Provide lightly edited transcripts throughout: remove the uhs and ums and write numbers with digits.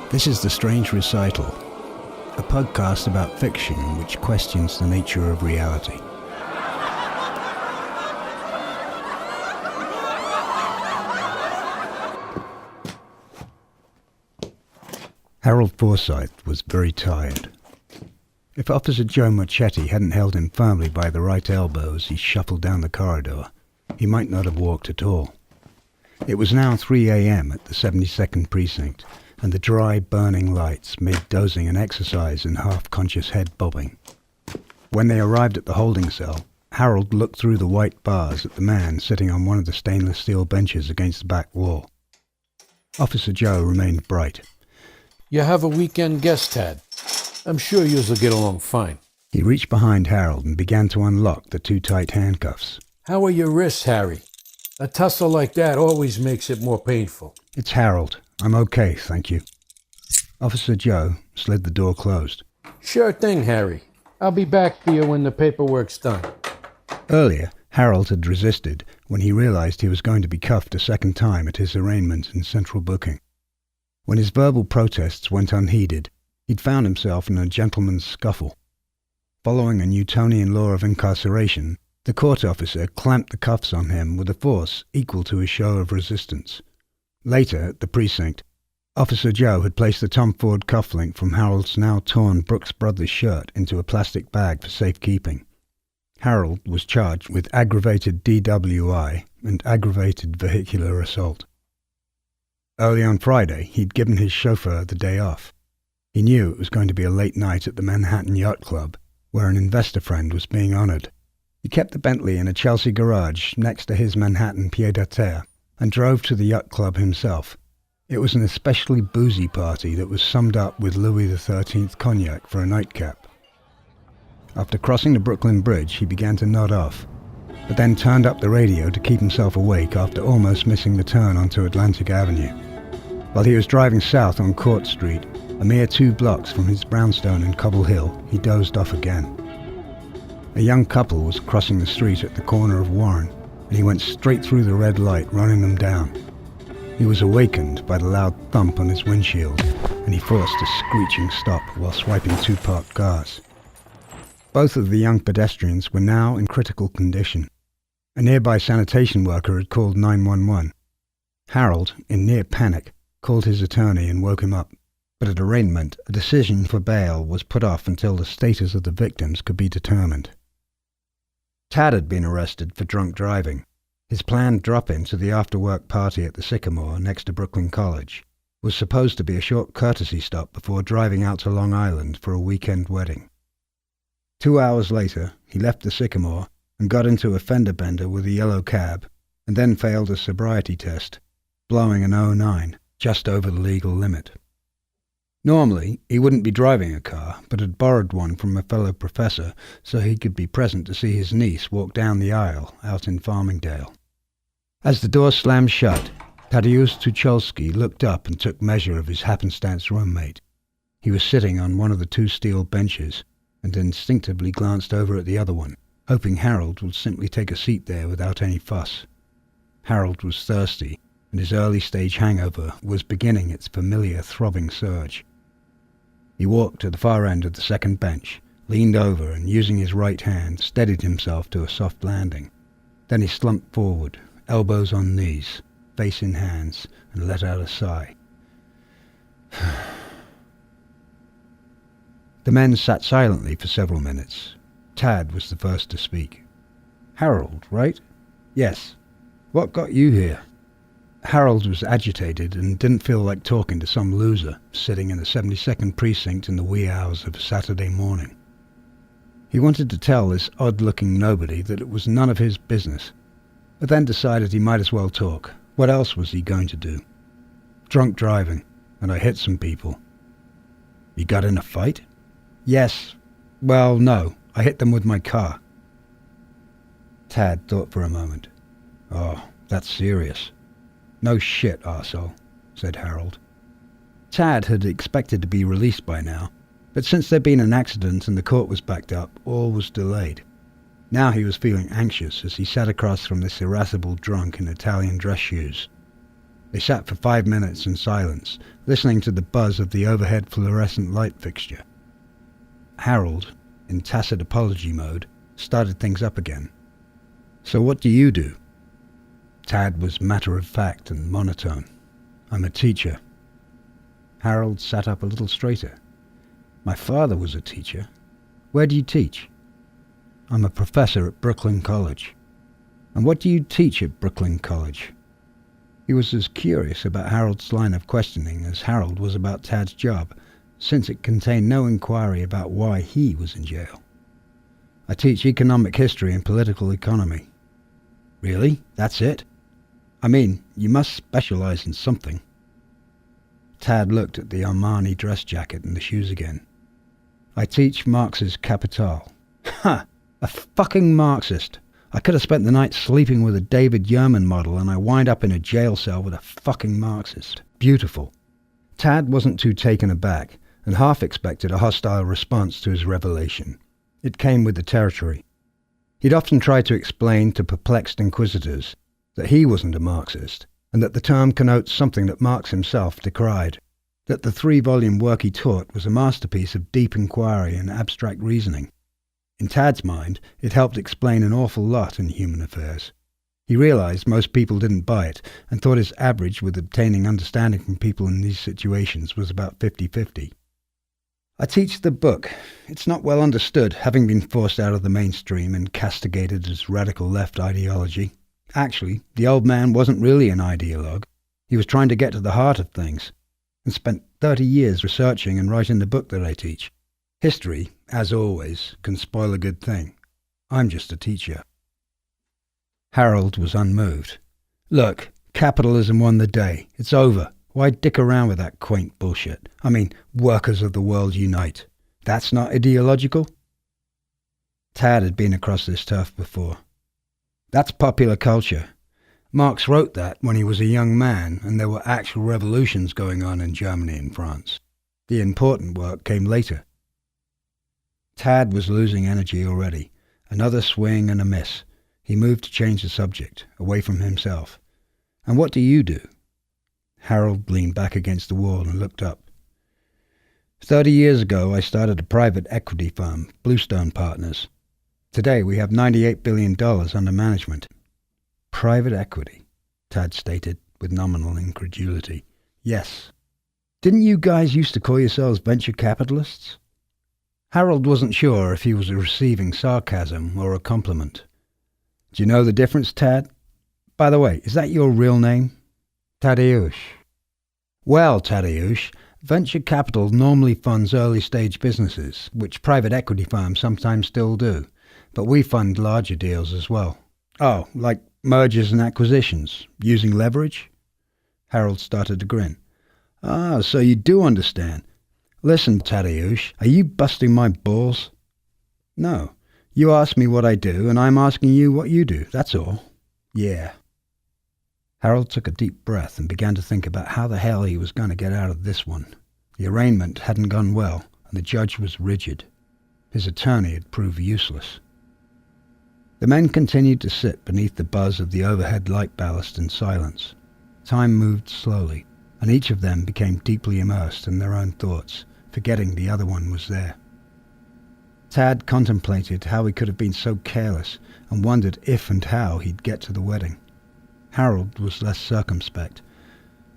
This is The Strange Recital, a podcast about fiction which questions the nature of reality. Harold Forsyth was very tired. If Officer Joe Marchetti hadn't held him firmly by the right elbow as he shuffled down the corridor, he might not have walked at all. It was now 3 a.m. at the 72nd Precinct, and the dry, burning lights made dozing an exercise in half-conscious head bobbing. When they arrived at the holding cell, Harold looked through the white bars at the man sitting on one of the stainless steel benches against the back wall. Officer Joe remained bright. You have a weekend guest, Tad. I'm sure you'll get along fine. He reached behind Harold and began to unlock the two tight handcuffs. How are your wrists, Harry? A tussle like that always makes it more painful. It's Harold. I'm okay, thank you. Officer Joe slid the door closed. Sure thing, Harry. I'll be back for you when the paperwork's done. Earlier, Harold had resisted when he realized he was going to be cuffed a second time at his arraignment in central booking. When his verbal protests went unheeded, he'd found himself in a gentleman's scuffle. Following a Newtonian law of incarceration, the court officer clamped the cuffs on him with a force equal to his show of resistance. Later, at the precinct, Officer Joe had placed the Tom Ford cufflink from Harold's now torn Brooks Brothers shirt into a plastic bag for safekeeping. Harold was charged with aggravated DWI and aggravated vehicular assault. Early on Friday, he'd given his chauffeur the day off. He knew it was going to be a late night at the Manhattan Yacht Club, where an investor friend was being honoured. He kept the Bentley in a Chelsea garage next to his Manhattan pied-à-terre and drove to the yacht club himself. It was an especially boozy party that was summed up with Louis XIII cognac for a nightcap. After crossing the Brooklyn Bridge, he began to nod off, but then turned up the radio to keep himself awake after almost missing the turn onto Atlantic Avenue. While he was driving south on Court Street, a mere 2 blocks from his brownstone in Cobble Hill, he dozed off again. A young couple was crossing the street at the corner of Warren, and he went straight through the red light, running them down. He was awakened by the loud thump on his windshield, and he forced a screeching stop while swiping 2 parked cars. Both of the young pedestrians were now in critical condition. A nearby sanitation worker had called 911. Harold, in near panic, called his attorney and woke him up. But at arraignment, a decision for bail was put off until the status of the victims could be determined. Tad had been arrested for drunk driving. His planned drop-in to the after-work party at the Sycamore next to Brooklyn College was supposed to be a short courtesy stop before driving out to Long Island for a weekend wedding. 2 hours later, he left the Sycamore and got into a fender bender with a yellow cab, and then failed a sobriety test, blowing an 09, just over the legal limit. Normally, he wouldn't be driving a car, but had borrowed one from a fellow professor so he could be present to see his niece walk down the aisle out in Farmingdale. As the door slammed shut, Tadeusz Tucholsky looked up and took measure of his happenstance roommate. He was sitting on one of the 2 steel benches, and instinctively glanced over at the other one, hoping Harold would simply take a seat there without any fuss. Harold was thirsty, and his early-stage hangover was beginning its familiar throbbing surge. He walked to the far end of the second bench, leaned over and, using his right hand, steadied himself to a soft landing. Then he slumped forward, elbows on knees, face in hands, and let out a sigh. The men sat silently for several minutes. Tad was the first to speak. "Harold, right?" "Yes." "What got you here?" Harold was agitated and didn't feel like talking to some loser sitting in the 72nd Precinct in the wee hours of a Saturday morning. He wanted to tell this odd-looking nobody that it was none of his business, but then decided he might as well talk. What else was he going to do? "Drunk driving, and I hit some people." "You got in a fight?" "Yes. Well, no. I hit them with my car." Tad thought for a moment. "Oh, that's serious." "No shit, arsehole," said Harold. Tad had expected to be released by now, but since there'd been an accident and the court was backed up, all was delayed. Now he was feeling anxious as he sat across from this irascible drunk in Italian dress shoes. They sat for 5 minutes in silence, listening to the buzz of the overhead fluorescent light fixture. Harold, in tacit apology mode, started things up again. "So what do you do?" Tad was matter-of-fact and monotone. "I'm a teacher." Harold sat up a little straighter. "My father was a teacher. Where do you teach?" "I'm a professor at Brooklyn College." "And what do you teach at Brooklyn College?" He was as curious about Harold's line of questioning as Harold was about Tad's job, since it contained no inquiry about why he was in jail. "I teach economic history and political economy." "Really? That's it? I mean, you must specialize in something." Tad looked at the Armani dress jacket and the shoes again. "I teach Marx's Capital." "Ha! A fucking Marxist! I could have spent the night sleeping with a David Yerman model and I wind up in a jail cell with a fucking Marxist. Beautiful." Tad wasn't too taken aback and half expected a hostile response to his revelation. It came with the territory. He'd often tried to explain to perplexed inquisitors that he wasn't a Marxist, and that the term connotes something that Marx himself decried, that the 3-volume work he taught was a masterpiece of deep inquiry and abstract reasoning. In Tad's mind, it helped explain an awful lot in human affairs. He realized most people didn't buy it, and thought his average with obtaining understanding from people in these situations was about 50-50. "I teach the book. It's not well understood, having been forced out of the mainstream and castigated as radical left ideology. Actually, the old man wasn't really an ideologue. He was trying to get to the heart of things, and spent 30 years researching and writing the book that I teach. History, as always, can spoil a good thing. I'm just a teacher." Harold was unmoved. "Look, capitalism won the day. It's over. Why dick around with that quaint bullshit? I mean, workers of the world unite. That's not ideological?" Tad had been across this turf before. "That's popular culture. Marx wrote that when he was a young man and there were actual revolutions going on in Germany and France. The important work came later." Tad was losing energy already. Another swing and a miss. He moved to change the subject, away from himself. "And what do you do?" Harold leaned back against the wall and looked up. 30 years ago, I started a private equity firm, Bluestone Partners. Today, we have $98 billion under management." "Private equity," Tad stated with nominal incredulity. "Yes. Didn't you guys used to call yourselves venture capitalists?" Harold wasn't sure if he was receiving sarcasm or a compliment. "Do you know the difference, Tad? By the way, is that your real name?" "Tadeusz." "Well, Tadeusz, venture capital normally funds early-stage businesses, which private equity firms sometimes still do, but we fund larger deals as well." "Oh, like mergers and acquisitions, using leverage?" Harold started to grin. "Ah, so you do understand. Listen, Tadeusz, are you busting my balls?" "No. You asked me what I do, and I'm asking you what you do, that's all." "Yeah." Harold took a deep breath and began to think about how the hell he was going to get out of this one. The arraignment hadn't gone well, and the judge was rigid. His attorney had proved useless. The men continued to sit beneath the buzz of the overhead light ballast in silence. Time moved slowly, and each of them became deeply immersed in their own thoughts, forgetting the other one was there. Tad contemplated how he could have been so careless, and wondered if and how he'd get to the wedding. Harold was less circumspect,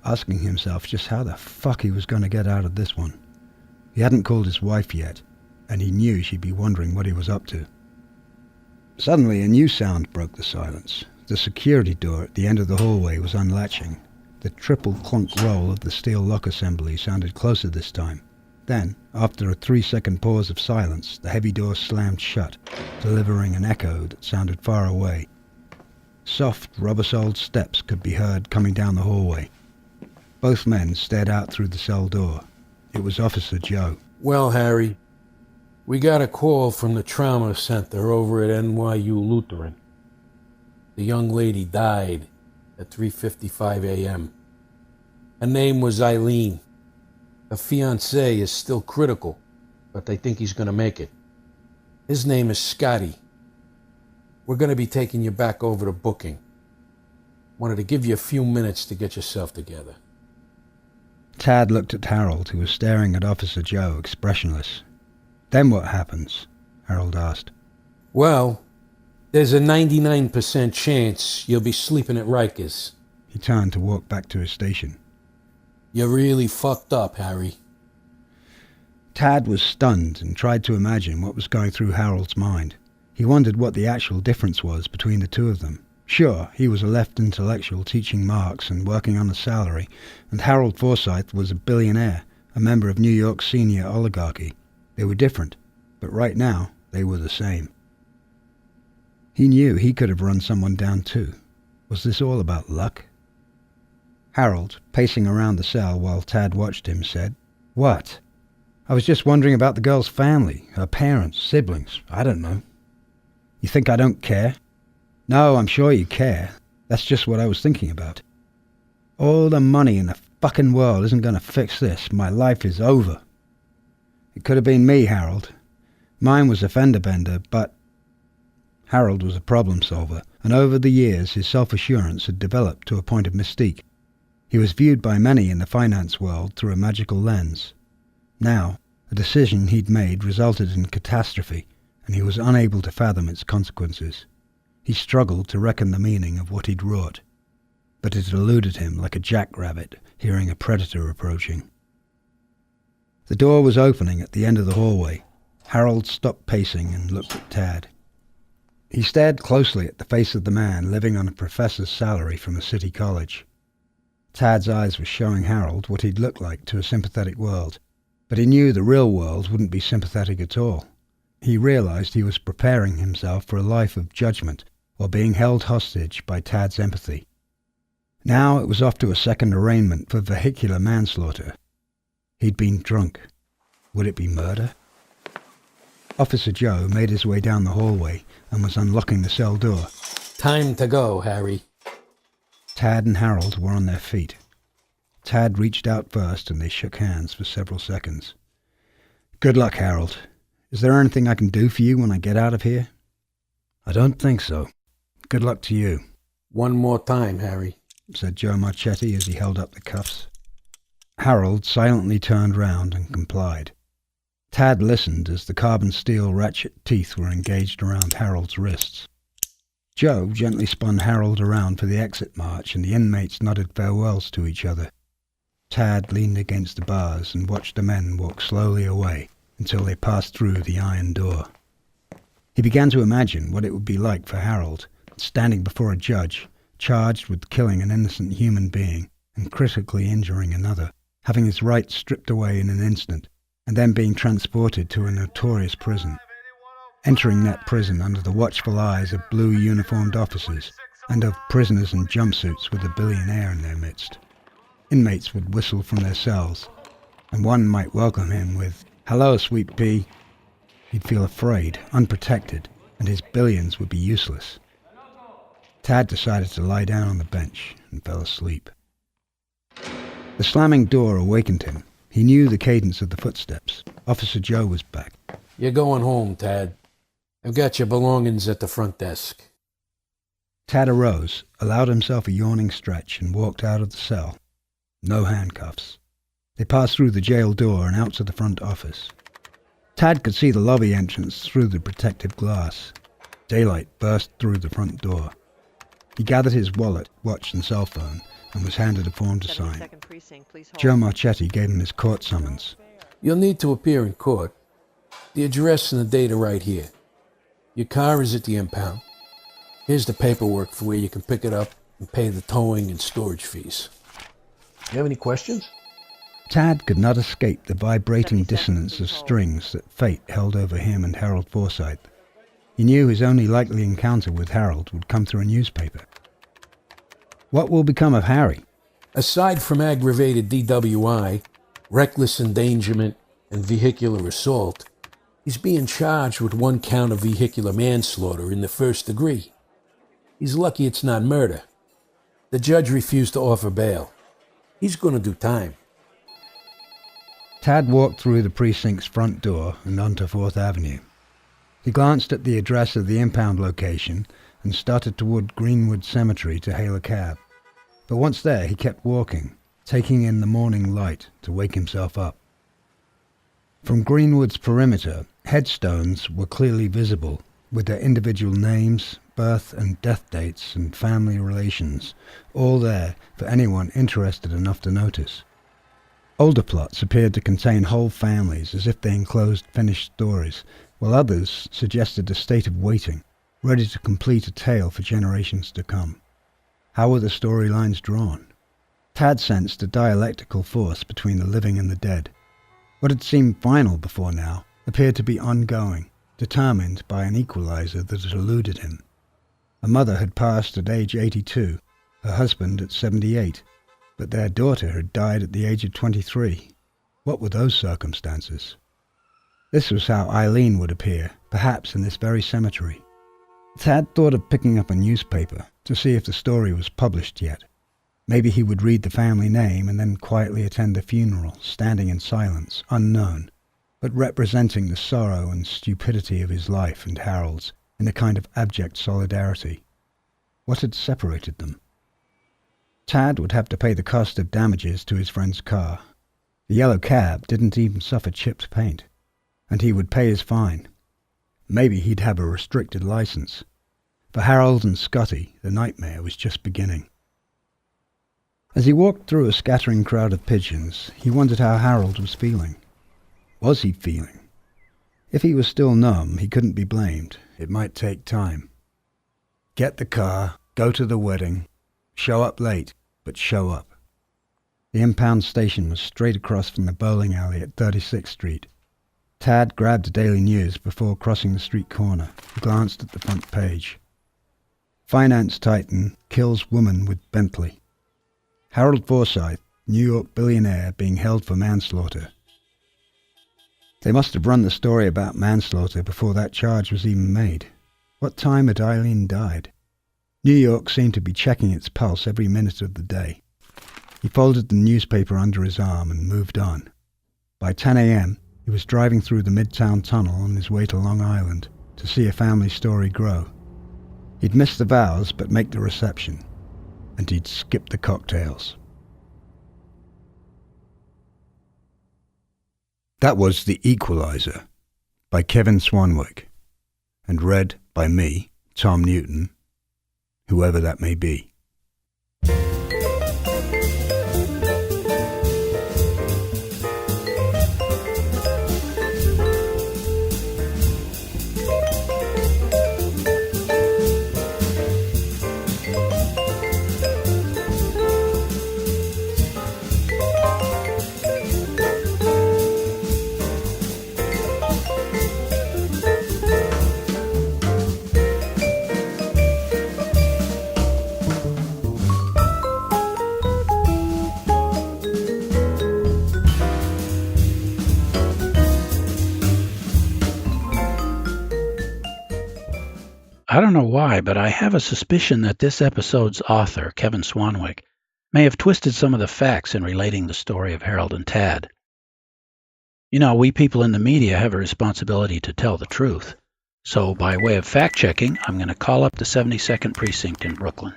asking himself just how the fuck he was going to get out of this one. He hadn't called his wife yet, and he knew she'd be wondering what he was up to. Suddenly a new sound broke the silence. The security door at the end of the hallway was unlatching. The triple clunk roll of the steel lock assembly sounded closer this time. Then, after a 3-second pause of silence, the heavy door slammed shut, delivering an echo that sounded far away. Soft, rubber-soled steps could be heard coming down the hallway. Both men stared out through the cell door. It was Officer Joe. "Well, Harry, we got a call from the trauma center over at NYU Lutheran. The young lady died at 3:55 a.m. Her name was Eileen. Her fiancé is still critical, but they think he's going to make it. His name is Scotty. We're going to be taking you back over to booking." Wanted to give you a few minutes to get yourself together. Tad looked at Harold, who was staring at Officer Joe, expressionless. Then what happens? Harold asked. Well, there's a 99% chance you'll be sleeping at Rikers. He turned to walk back to his station. You're really fucked up, Harry. Tad was stunned and tried to imagine what was going through Harold's mind. He wondered what the actual difference was between the two of them. Sure, he was a left intellectual teaching Marx and working on a salary, and Harold Forsyth was a billionaire, a member of New York's senior oligarchy. They were different, but right now they were the same. He knew he could have run someone down too. Was this all about luck? Harold, pacing around the cell while Tad watched him, said, "What? I was just wondering about the girl's family, her parents, siblings, I don't know." "You think I don't care?" "No, I'm sure you care. That's just what I was thinking about. All the money in the fucking world isn't going to fix this. My life is over." "It could have been me, Harold. Mine was a fender bender, but..." Harold was a problem solver, and over the years his self-assurance had developed to a point of mystique. He was viewed by many in the finance world through a magical lens. Now, a decision he'd made resulted in catastrophe, and he was unable to fathom its consequences. He struggled to reckon the meaning of what he'd wrought, but it eluded him like a jackrabbit hearing a predator approaching. The door was opening at the end of the hallway. Harold stopped pacing and looked at Tad. He stared closely at the face of the man living on a professor's salary from a city college. Tad's eyes were showing Harold what he'd look like to a sympathetic world, but he knew the real world wouldn't be sympathetic at all. He realized he was preparing himself for a life of judgment while being held hostage by Tad's empathy. Now it was off to a second arraignment for vehicular manslaughter. He'd been drunk. Would it be murder? Officer Joe made his way down the hallway and was unlocking the cell door. "Time to go, Harry." Tad and Harold were on their feet. Tad reached out first and they shook hands for several seconds. "Good luck, Harold. Is there anything I can do for you when I get out of here?" "I don't think so. Good luck to you." "One more time, Harry," said Joe Marchetti as he held up the cuffs. Harold silently turned round and complied. Tad listened as the carbon steel ratchet teeth were engaged around Harold's wrists. Joe gently spun Harold around for the exit march and the inmates nodded farewells to each other. Tad leaned against the bars and watched the men walk slowly away until they passed through the iron door. He began to imagine what it would be like for Harold, standing before a judge, charged with killing an innocent human being and critically injuring another, having his rights stripped away in an instant, and then being transported to a notorious prison. Entering that prison under the watchful eyes of blue uniformed officers and of prisoners in jumpsuits with a billionaire in their midst. Inmates would whistle from their cells, and one might welcome him with, "Hello, sweet pea." He'd feel afraid, unprotected, and his billions would be useless. Tad decided to lie down on the bench and fell asleep. The slamming door awakened him. He knew the cadence of the footsteps. Officer Joe was back. "You're going home, Tad. I've got your belongings at the front desk." Tad arose, allowed himself a yawning stretch, and walked out of the cell. No handcuffs. They passed through the jail door and out to the front office. Tad could see the lobby entrance through the protective glass. Daylight burst through the front door. He gathered his wallet, watch and cell phone and was handed a form to sign. Joe Marchetti gave him his court summons. "You'll need to appear in court. The address and the date are right here. Your car is at the impound. Here's the paperwork for where you can pick it up and pay the towing and storage fees. You have any questions?" Tad could not escape the vibrating dissonance of strings that fate held over him and Harold Forsyth. He knew his only likely encounter with Harold would come through a newspaper. What will become of Harry? Aside from aggravated DWI, reckless endangerment, and vehicular assault, he's being charged with 1 count of vehicular manslaughter in the 1st degree. He's lucky it's not murder. The judge refused to offer bail. He's going to do time. Tad walked through the precinct's front door and onto 4th Avenue. He glanced at the address of the impound location and started toward Greenwood Cemetery to hail a cab. But once there, he kept walking, taking in the morning light to wake himself up. From Greenwood's perimeter, headstones were clearly visible, with their individual names, birth and death dates, and family relations, all there for anyone interested enough to notice. Older plots appeared to contain whole families as if they enclosed finished stories, while others suggested a state of waiting, ready to complete a tale for generations to come. How were the storylines drawn? Tad sensed a dialectical force between the living and the dead. What had seemed final before now appeared to be ongoing, determined by an equalizer that had eluded him. A mother had passed at age 82, her husband at 78, but their daughter had died at the age of 23. What were those circumstances? This was how Eileen would appear, perhaps in this very cemetery. Tad thought of picking up a newspaper to see if the story was published yet. Maybe he would read the family name and then quietly attend the funeral, standing in silence, unknown, but representing the sorrow and stupidity of his life and Harold's in a kind of abject solidarity. What had separated them? Tad would have to pay the cost of damages to his friend's car. The yellow cab didn't even suffer chipped paint, and he would pay his fine. Maybe he'd have a restricted license. For Harold and Scotty, the nightmare was just beginning. As he walked through a scattering crowd of pigeons, he wondered how Harold was feeling. Was he feeling? If he was still numb, he couldn't be blamed. It might take time. Get the car, go to the wedding, show up late, but show up. The impound station was straight across from the bowling alley at 36th Street. Tad grabbed the Daily News before crossing the street corner and glanced at the front page. Finance titan kills woman with Bentley. Harold Forsyth, New York billionaire, being held for manslaughter. They must have run the story about manslaughter before that charge was even made. What time had Eileen died? New York seemed to be checking its pulse every minute of the day. He folded the newspaper under his arm and moved on. By 10 a.m., he was driving through the Midtown Tunnel on his way to Long Island to see a family story grow. He'd miss the vows but make the reception, and he'd skip the cocktails. That was The Equalizer by Kevin Swanwick, and read by me, Tom Newton, whoever that may be. I don't know why, but I have a suspicion that this episode's author, Kevin Swanwick, may have twisted some of the facts in relating the story of Harold and Tad. You know, we people in the media have a responsibility to tell the truth. So by way of fact-checking, I'm going to call up the 72nd Precinct in Brooklyn.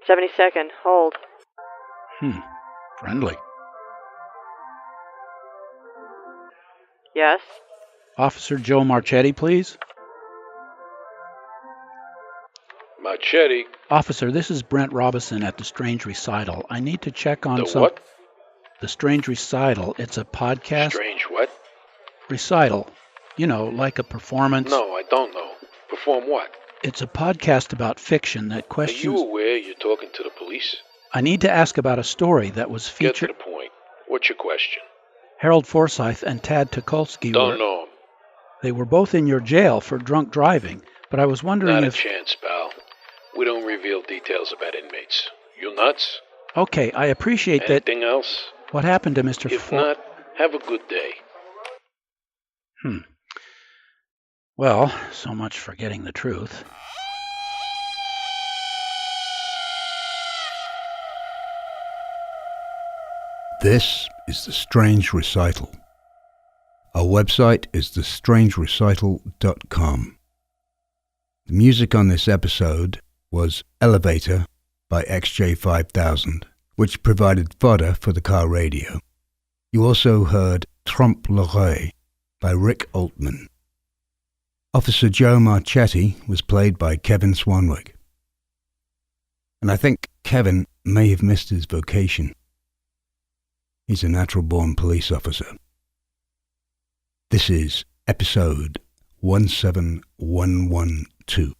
'72nd, hold. Friendly. Yes? Officer Joe Marchetti, please. Marchetti. Officer, this is Brent Robinson at The Strange Recital. I need to check on The what? The Strange Recital. It's a podcast. Strange what? Recital. You know, like a performance. No, I don't know. Perform what? It's a podcast about fiction that questions... Are you aware you're talking to the police? I need to ask about a story that was featured... Get to the point. What's your question? Harold Forsyth and Tad Tukolsky Don't know 'em. They were both in your jail for drunk driving, but I was wondering Not if... a chance, pal. We don't reveal details about inmates. You nuts? Okay, I appreciate that... Anything else? What happened to Mr. If not, have a good day. Well, so much for getting the truth. This is The Strange Recital. Our website is thestrangerecital.com. The music on this episode was Elevator by XJ5000, which provided fodder for the car radio. You also heard Trompe l'oreille by Rick Altman. Officer Joe Marchetti was played by Kevin Swanwick. And I think Kevin may have missed his vocation. He's a natural-born police officer. This is episode 17112.